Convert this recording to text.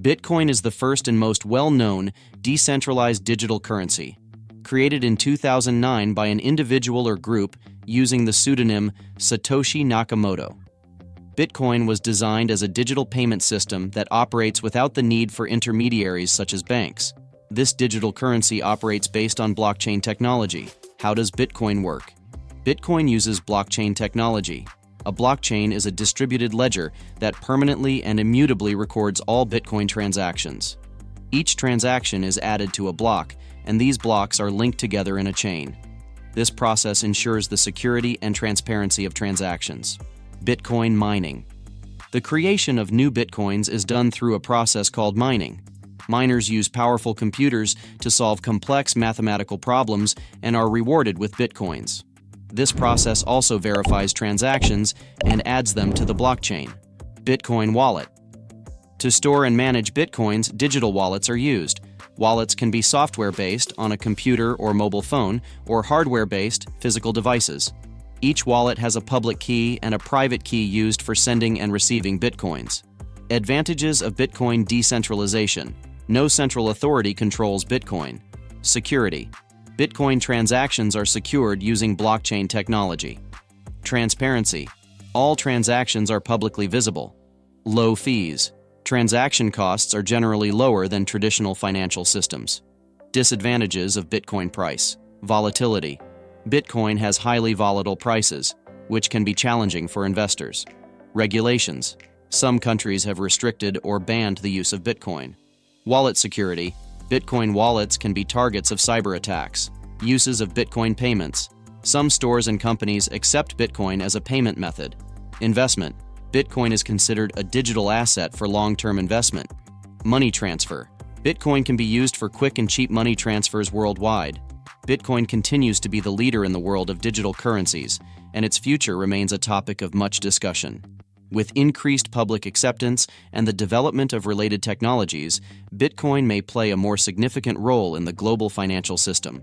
Bitcoin is the first and most well-known decentralized digital currency, created in 2009 by an individual or group using the pseudonym Satoshi Nakamoto. Bitcoin was designed as a digital payment system that operates without the need for intermediaries such as banks. This digital currency operates based on blockchain technology. How does Bitcoin work? Bitcoin uses blockchain technology. A blockchain is a distributed ledger that permanently and immutably records all Bitcoin transactions. Each transaction is added to a block, and these blocks are linked together in a chain. This process ensures the security and transparency of transactions. Bitcoin mining. The creation of new Bitcoins is done through a process called mining. Miners use powerful computers to solve complex mathematical problems and are rewarded with Bitcoins. This process also verifies transactions and adds them to the blockchain. Bitcoin wallet. To store and manage Bitcoins, digital wallets are used. Wallets can be software-based on a computer or mobile phone, or hardware-based, physical devices. Each wallet has a public key and a private key used for sending and receiving Bitcoins. Advantages of Bitcoin decentralization. No central authority controls Bitcoin. Security. Bitcoin transactions are secured using blockchain technology. Transparency. All transactions are publicly visible. Low fees. Transaction costs are generally lower than traditional financial systems. Disadvantages of Bitcoin price. Volatility. Bitcoin has highly volatile prices, which can be challenging for investors. Regulations. Some countries have restricted or banned the use of Bitcoin. Wallet security. Bitcoin wallets can be targets of cyber attacks. Uses of Bitcoin payments. Some stores and companies accept Bitcoin as a payment method. Investment. Bitcoin is considered a digital asset for long-term investment. Money transfer. Bitcoin can be used for quick and cheap money transfers worldwide. Bitcoin continues to be the leader in the world of digital currencies, and its future remains a topic of much discussion. With increased public acceptance and the development of related technologies, Bitcoin may play a more significant role in the global financial system.